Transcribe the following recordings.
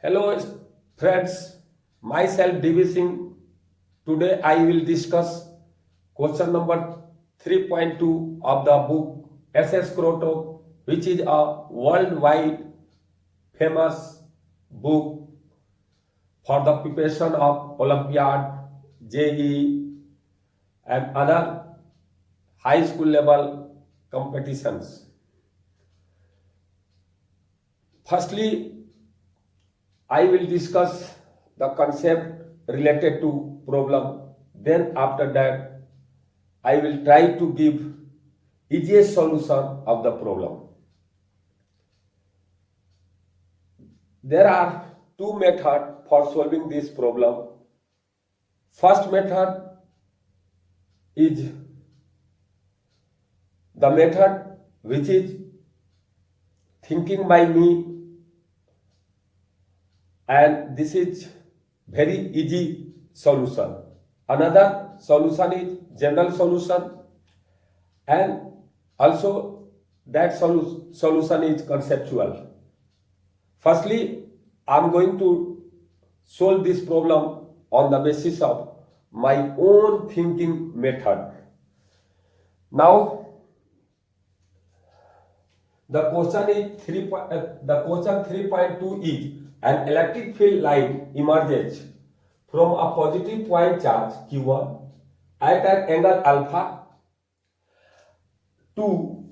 Hello friends, myself DB Singh. Today I will discuss question number 3.2 of the book SS Croto, which is a worldwide famous book for the preparation of Olympiad, JEE and other high school level competitions. Firstly, I will discuss the concept related to problem. Then after that, I will try to give easiest solution of the problem. There are two methods for solving this problem. First method is the method which is thinking by me, and this is very easy solution. Another solution is general solution, and also that solution is conceptual. Firstly, I am going to solve this problem on the basis of my own thinking method. Now, the question 3.2 is an electric field line emerges from a positive point charge Q1 at an angle alpha to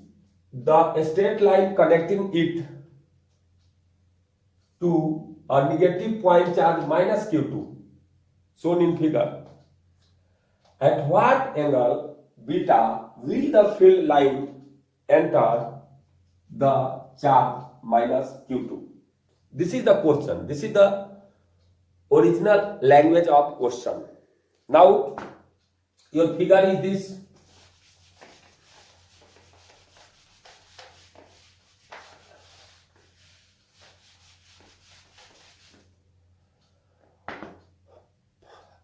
the straight line connecting it to a negative point charge minus Q2 shown in figure. At what angle beta will the field line enter the charge minus Q2? This is the question. This is the original language of question. Now, your figure is this.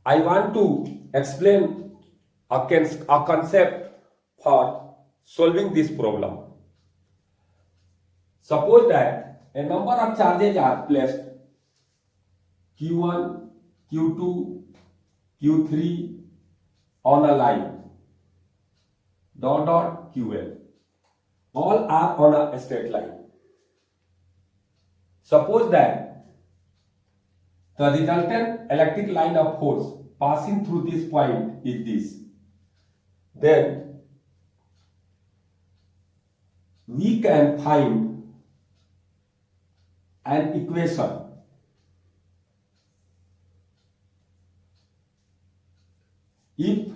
I want to explain a concept for solving this problem. Suppose that a number of charges are placed Q1, Q2, Q3 on a line dot dot QL. All are on a straight line. Suppose that the resultant electric line of force passing through this point is this. Then we can find an equation if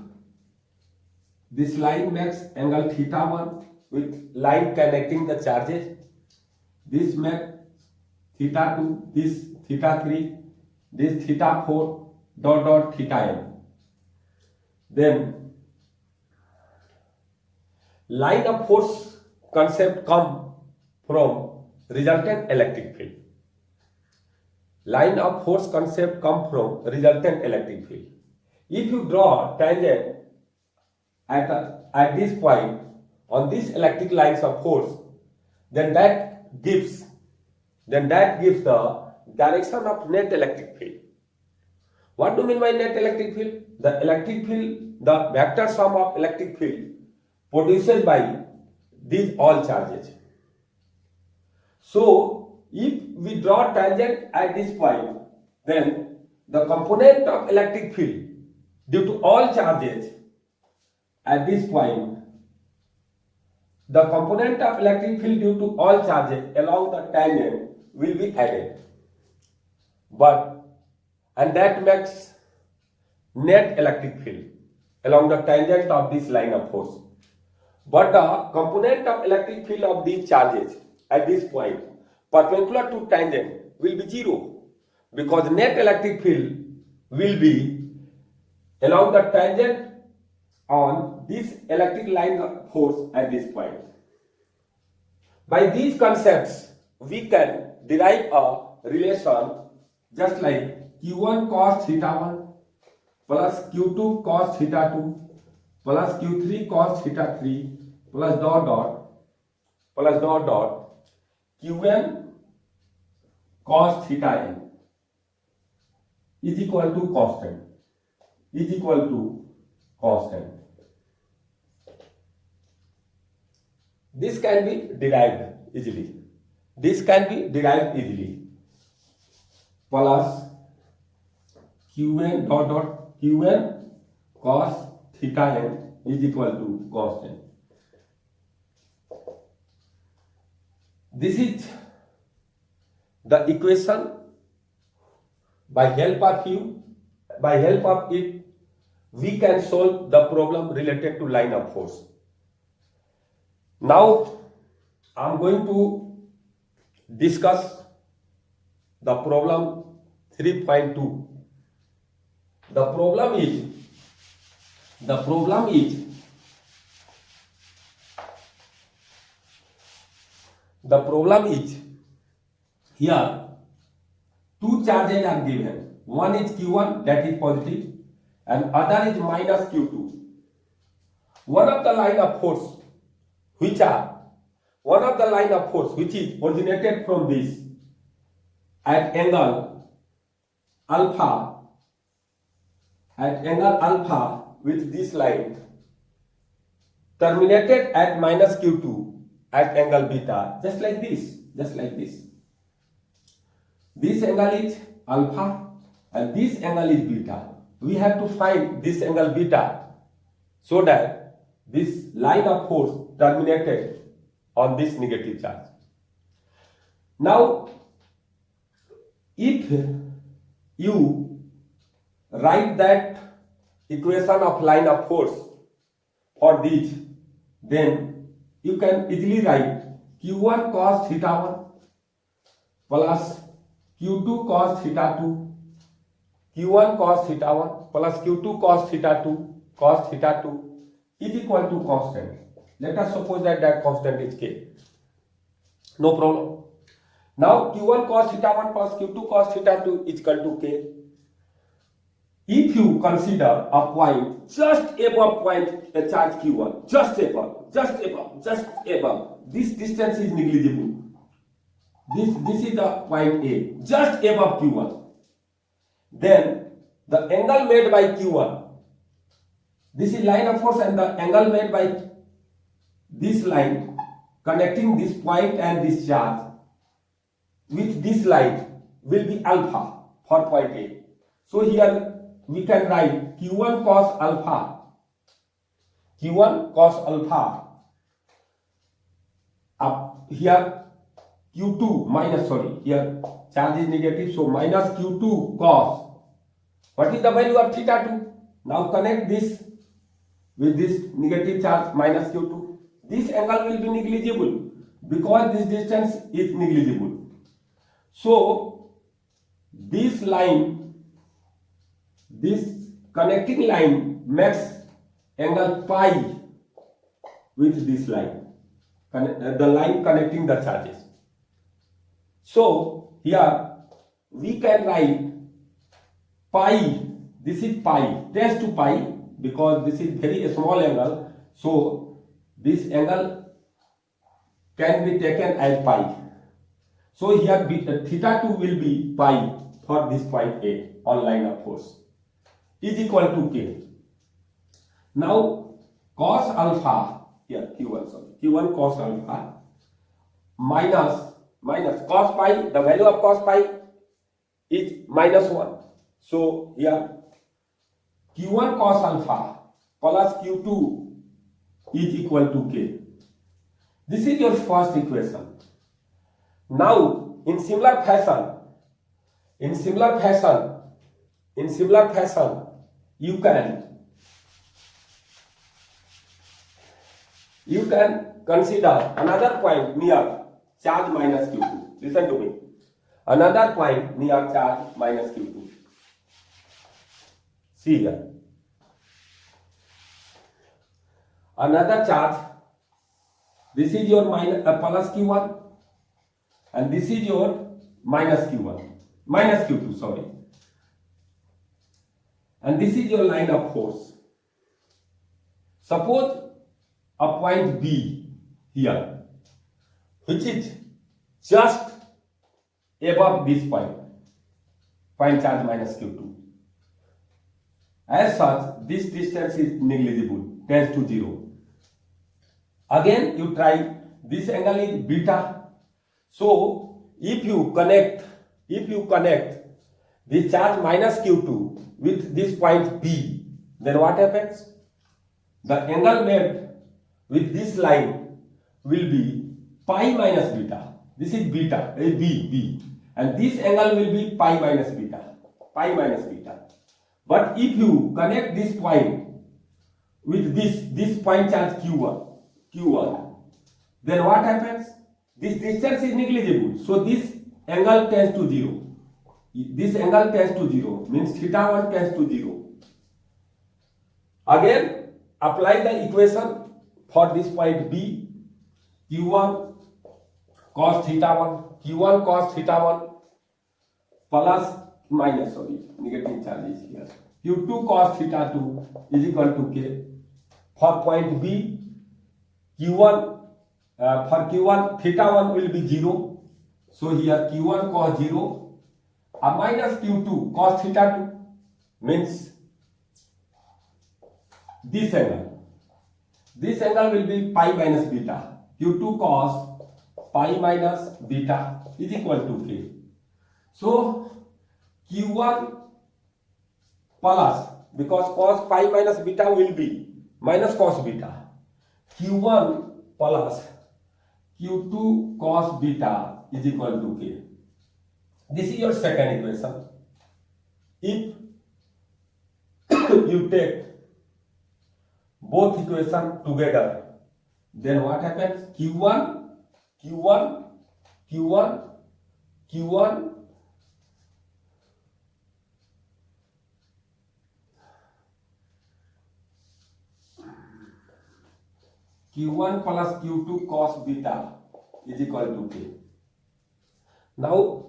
this line makes angle theta 1 with line connecting the charges, this makes theta 2, this theta 3, this theta 4 dot dot theta n. Then line of force concept come from resultant electric field. Line of force concept come from resultant electric field. If you draw tangent at this point on these electric lines of force, then that gives the direction of net electric field. What do you mean by net electric field? The electric field, the vector sum of electric field produced by these all charges. So, if we draw tangent at this point, then the component of electric field due to all charges at this point, the component of electric field due to all charges along the tangent will be added. And that makes net electric field along the tangent of this line of force. But the component of electric field of these charges at this point perpendicular to tangent will be 0, because net electric field will be along the tangent on this electric line of force at this point. By these concepts, we can derive a relation just like Q1 cos theta 1 plus Q2 cos theta 2 plus Q3 cos theta 3 plus dot dot Qn cos theta n. is equal to constant, is equal to constant. This can be derived easily. This can be derived easily. Plus qn dot dot qn cos theta n is equal to constant. This is the equation. By help of it, we can solve the problem related to line of force. Now, I am going to discuss the problem 3.2. The problem is here two charges are given. One is Q1, that is positive, and other is minus Q2. One of the line of force which is originated from this at angle alpha with this line, terminated at minus Q2 at angle beta, just like this. This angle is alpha and this angle is beta. We have to find this angle beta so that this line of force terminated on this negative charge. Now, if you write that equation of line of force for this, then you can easily write Q1 cos theta 1 plus Q2 cos theta 2, Q1 cos theta 1 plus Q2 cos theta 2 is equal to constant. Let us suppose that constant is K. No problem. Now Q1 cos theta 1 plus Q2 cos theta 2 is equal to K. If you consider a point just above charge Q1, just above, this distance is negligible. This is the point A, just above Q1. Then the angle made by Q1, this is line of force, and the angle made by this line connecting this point and this charge with this line will be alpha for point A. So here we can write Q1 cos alpha, up here Q2 minus, here charge is negative, so minus Q2 cos. What is the value of theta 2? Now connect this with this negative charge minus Q2. This angle will be negligible because this distance is negligible. So this line, this connecting line makes angle pi with this line, the line connecting the charges. So here we can write pi, this is pi, tends to pi because this is very small angle, so this angle can be taken as pi. So here theta 2 will be pi for this point A on line of force is equal to K. Now cos alpha, here Q1 cos alpha minus cos pi, the value of cos pi is minus 1. So here Q1 cos alpha plus Q2 is equal to K. This is your first equation. Now in similar fashion you can consider another point near charge minus Q2. Listen to me. Another point near charge minus Q2. See here. Another charge. This is your plus Q1 and this is your minus Q2, sorry. And this is your line of force. Suppose a point B here, which is just above this point charge minus Q2. As such, this distance is negligible, tends to 0. Again, you try, this angle is beta. So, if you connect this charge minus Q2 with this point P, then what happens? The angle made with this line will be pi minus beta. This is beta, B. And this angle will be pi minus beta. But if you connect this point with this point charge Q1, then what happens? This distance is negligible. So this angle tends to 0. This angle tends to 0, means theta 1 tends to 0. Again, apply the equation for this point B, Q1 cos theta 1, Q1 cos theta 1 plus negative charge is here. Q2 cos theta 2 is equal to K. For point B, Q1 for Q1 theta 1 will be 0. So here Q1 cos 0 minus Q2 cos theta 2 means this angle. This angle will be pi minus beta. Q2 cos pi minus beta is equal to K. So Q1 plus, because cos pi minus beta will be minus cos beta, Q1 plus Q2 cos beta is equal to K. This is your second equation. If you take both equations together, then what happens? Q1 plus Q2 cos beta is equal to K. Now,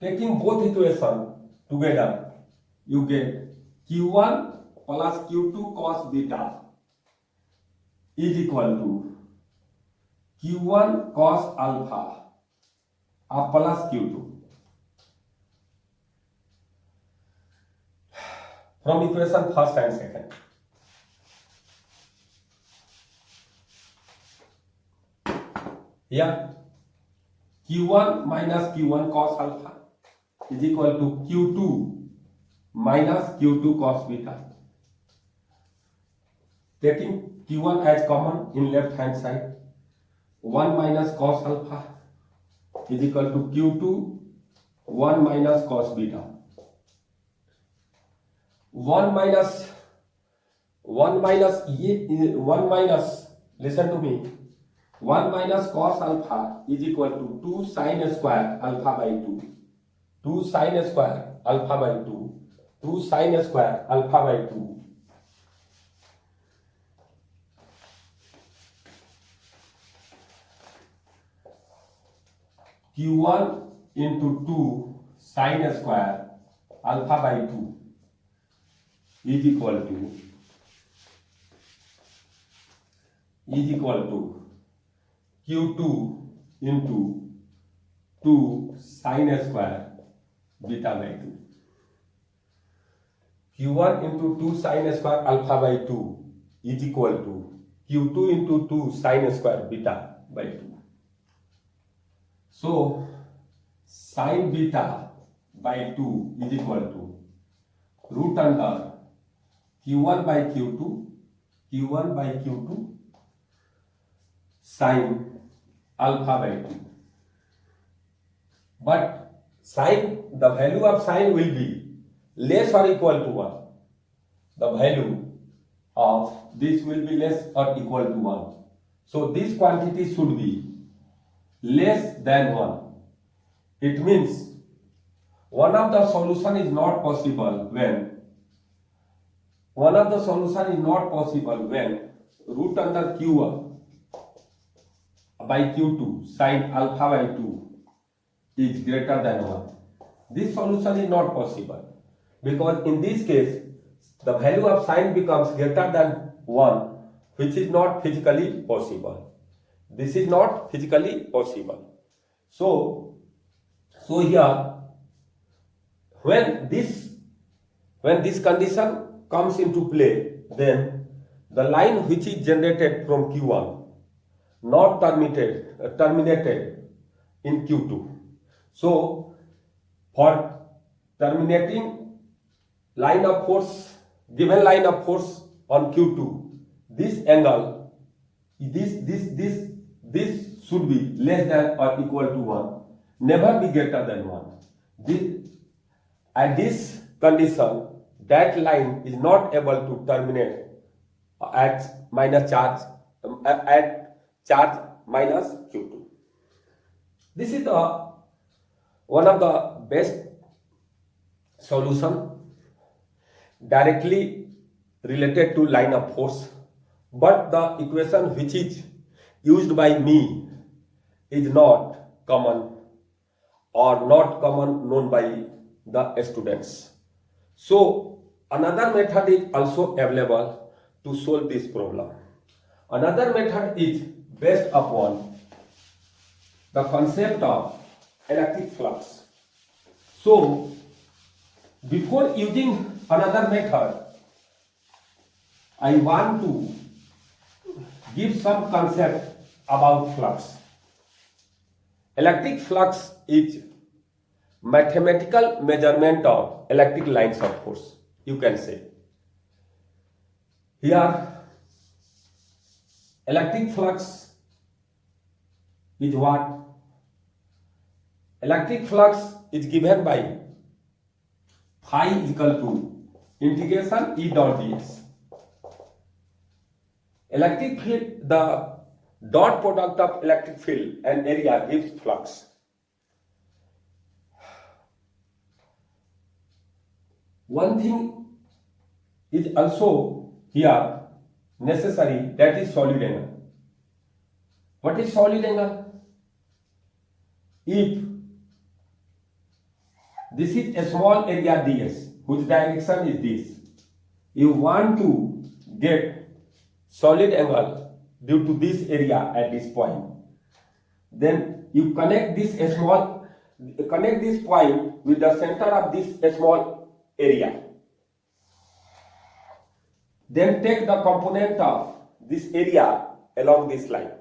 taking both equations together, you get Q1 plus Q2 cos beta is equal to Q1 cos alpha plus Q2. From equation first and second. Here, Q1 minus Q1 cos alpha is equal to Q2 minus Q2 cos beta. Taking Q1 as common in left hand side, 1 minus cos alpha is equal to Q2 1 minus cos beta. 1 minus, listen to me, 1 minus cos alpha is equal to 2 sin square alpha by 2. 2 sin square alpha by 2. 2 sin square alpha by 2. Q1 into 2 sin square alpha by 2 is equal to Q2 into 2 sin square beta by 2. Q1 into 2 sin square alpha by 2 is equal to Q2 into 2 sin square beta by 2. So, sin beta by 2 is equal to root under Q1 by Q2 sin alpha by 2. But the value of sin will be less or equal to 1. The value of this will be less or equal to 1. So this quantity should be less than 1. It means one of the solution is not possible when root under Q1 by Q2 sin alpha by 2 is greater than 1. This solution is not possible because in this case the value of sin becomes greater than 1, which is not physically possible. This is not physically possible. So here when When this condition comes into play, then the line which is generated from Q1 not terminated in Q2. So for terminating line of force, given line of force on Q2, this angle, this should be less than or equal to 1, never be greater than 1. At this condition, that line is not able to terminate at minus charge, at charge minus Q2. This is one of the best solution directly related to line of force, but the equation which is used by me is not common or not common known by the students. So another method is also available to solve this problem. Another method is based upon the concept of electric flux. So before using another method, I want to give some concept about flux. Electric flux is mathematical measurement of electric lines of force, you can say. Here, electric flux is what? Electric flux is given by phi is equal to integration E dot ds. Electric field, the dot product of electric field and area gives flux. One thing is also here necessary, that is solid angle. What is solid angle? If this is a small area ds whose direction is this, you want to get solid angle due to this area at this point, then you connect this point with the center of this small area. Then take the component of this area along this line.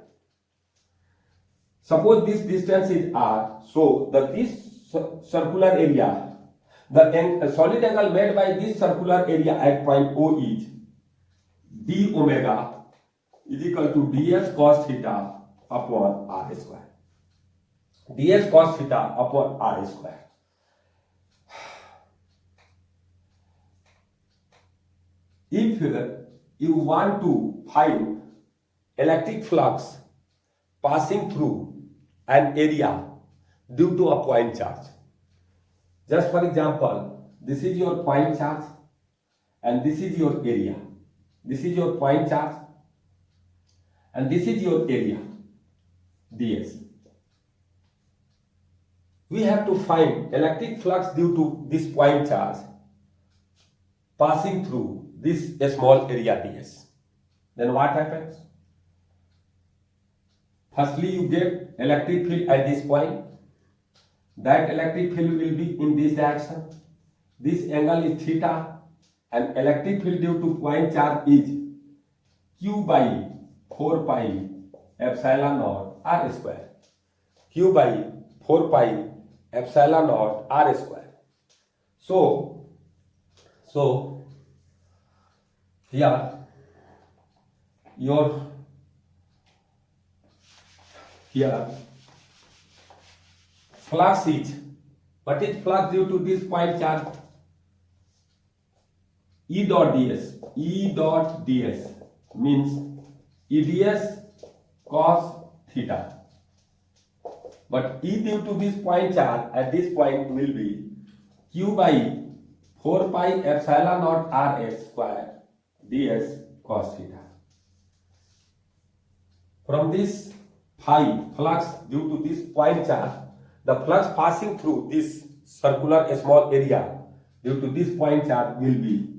Suppose this distance is r, so this circular area, the solid angle made by this circular area at point O is d omega is equal to ds cos theta upon r square. ds cos theta upon r square. If you want to find electric flux passing through an area due to a point charge, just for example, this is your point charge and this is your area. This is your point charge and this is your area, ds. We have to find electric flux due to this point charge passing through this small area ds. Then what happens? Firstly, you get electric field at this point. That electric field will be in this direction. This angle is theta, and electric field due to point charge is q by 4 pi epsilon naught r square. Q by 4 pi epsilon naught r square. So here flux is, what is flux due to this point charge? E dot ds. E dot ds means eds cos theta. But E due to this point charge at this point will be q by 4 pi epsilon naught rs square ds cos theta. From this phi flux due to this point charge, the flux passing through this circular small area due to this point charge will be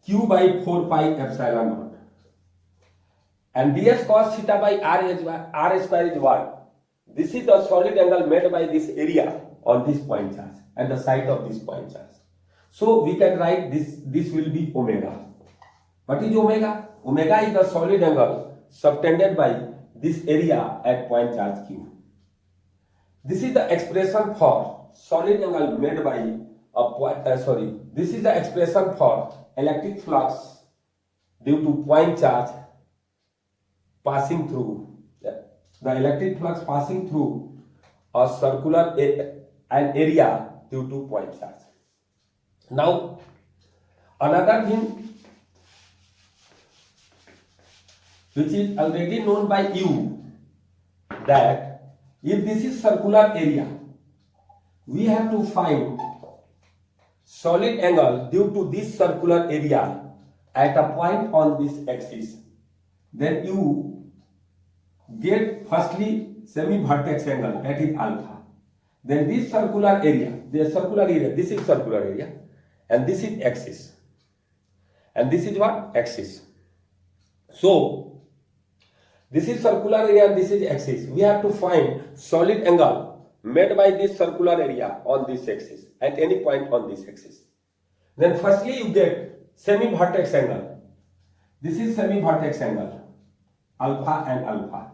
q by 4 pi epsilon naught. And ds cos theta by r square is what? This is the solid angle made by this area on this point charge at the site of this point charge. So we can write this will be omega. What is omega? Omega is the solid angle subtended by this area at point charge q. This is the expression for solid angle made by a point. This is the expression for electric flux due to point charge passing through. The electric flux passing through a circular an area due to point charge. Now, another thing which is already known by you, that if this is circular area, we have to find solid angle due to this circular area at a point on this axis. Then you get firstly semi-vertex angle, that is alpha. Then this circular area, this is circular area, and this is axis. And this is what? Axis. So, this is circular area and this is axis. We have to find solid angle made by this circular area on this axis, at any point on this axis. Then firstly you get semi-vertex angle. This is semi-vertex angle, alpha and alpha.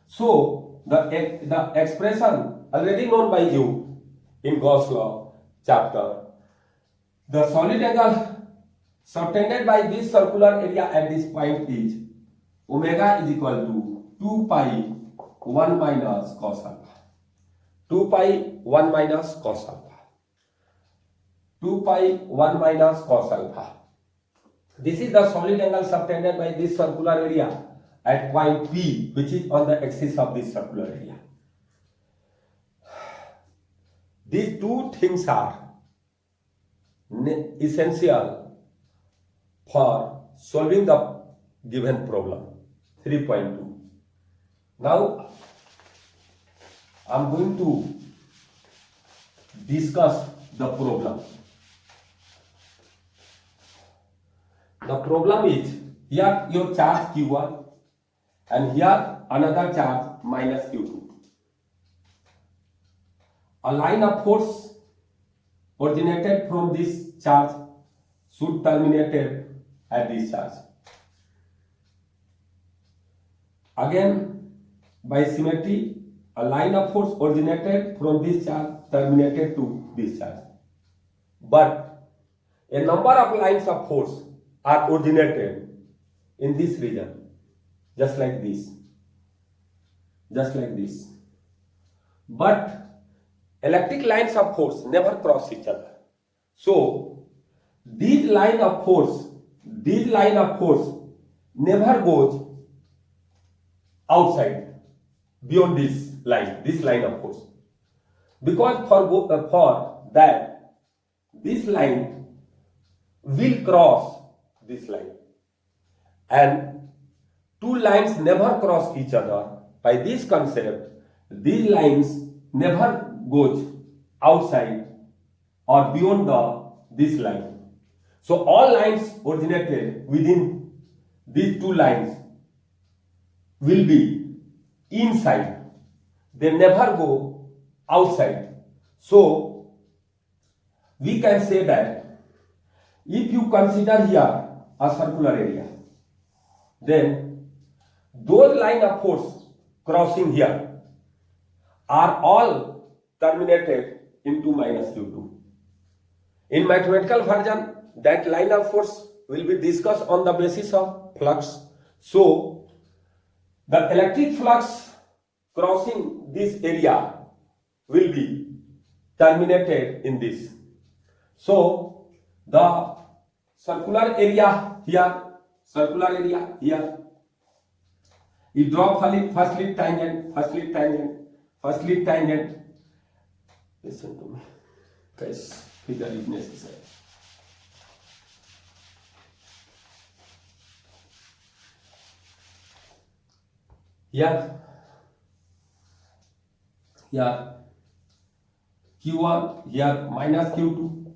So, the expression already known by you in Gauss law chapter, the solid angle subtended by this circular area at this point is omega is equal to 2 pi 1 minus cos alpha. 2 pi 1 minus cos alpha. 2 pi 1 minus cos alpha. This is the solid angle subtended by this circular area at point P, which is on the axis of this circular area. These two things are essential for solving the given problem. 3.2. Now, I am going to discuss the problem. The problem is, here your charge Q1 and here another charge minus Q2. A line of force originated from this charge should terminate at this charge. Again, by symmetry, a line of force originated from this charge terminated to this charge. But a number of lines of force are originated in this region, just like this. But electric lines of force never cross each other. So, these line of force never goes outside beyond this line of force, because for that this line will cross this line, and two lines never cross each other. By this concept, these lines never goes outside or beyond this line. So all lines originated within these two lines will be inside. They never go outside. So we can say that if you consider here a circular area, then those line of force crossing here are all terminated into minus Q2. In mathematical version, that line of force will be discussed on the basis of flux. So, the electric flux crossing this area will be terminated in this. So, the circular area here, you draw first lead tangent. Listen to me. This figure is necessary. Here Q1, here minus Q2.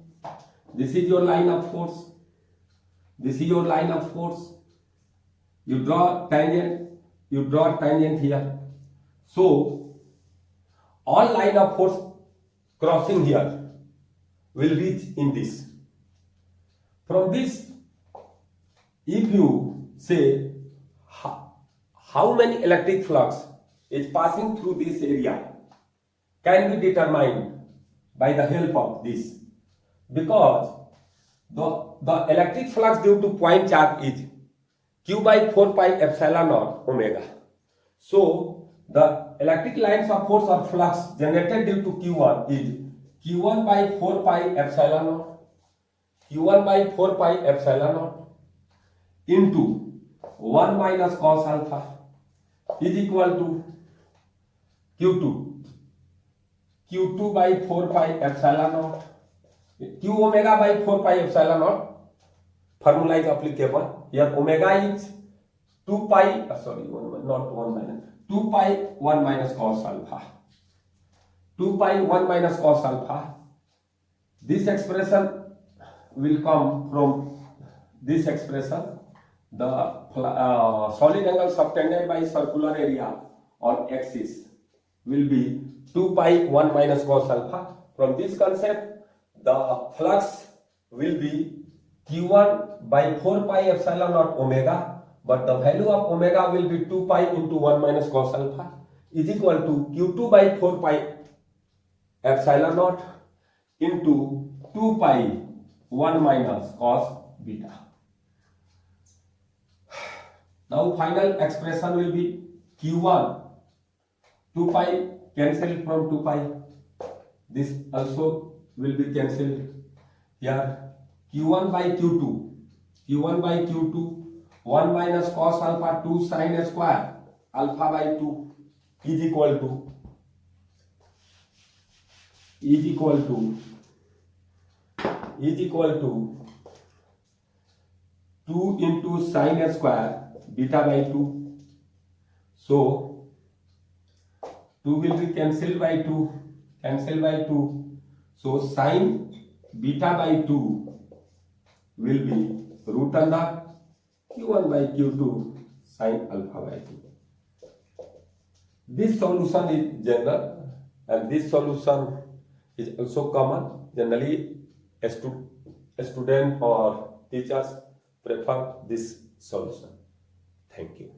This is your line of force. You draw tangent here. So, all line of force crossing here will reach in this. From this, if you say how many electric flux is passing through this area can be determined by the help of this, because the electric flux due to point charge is q by 4 pi epsilon naught omega. So the electric lines of force or flux generated due to q1 is q1 by 4 pi epsilon naught, q1 by 4 pi epsilon naught into 1 minus cos alpha is equal to q2 by 4 pi epsilon naught, q omega by 4 pi epsilon naught. Formula is applicable here. Omega is 2 pi, not 1 minus, 2 pi 1 minus cos alpha, 2 pi 1 minus cos alpha. This expression will come from this expression. The solid angle subtended by circular area on axis will be 2 pi 1 minus cos alpha. From this concept, the flux will be q1 by 4 pi epsilon naught omega, but the value of omega will be 2 pi into 1 minus cos alpha is equal to q2 by 4 pi epsilon naught into 2 pi 1 minus cos beta. Now final expression will be q1, 2 pi cancelled from 2 pi. This also will be cancelled here. q1 by q2, 1 minus cos alpha 2 sin square alpha by 2 is equal to 2 into sin square beta by 2. So 2 will be cancelled by 2. So sin beta by 2 will be root under q1 by q2 sin alpha by 2. This solution is general and this solution is also common. Generally, a student or teachers prefer this solution. Thank you.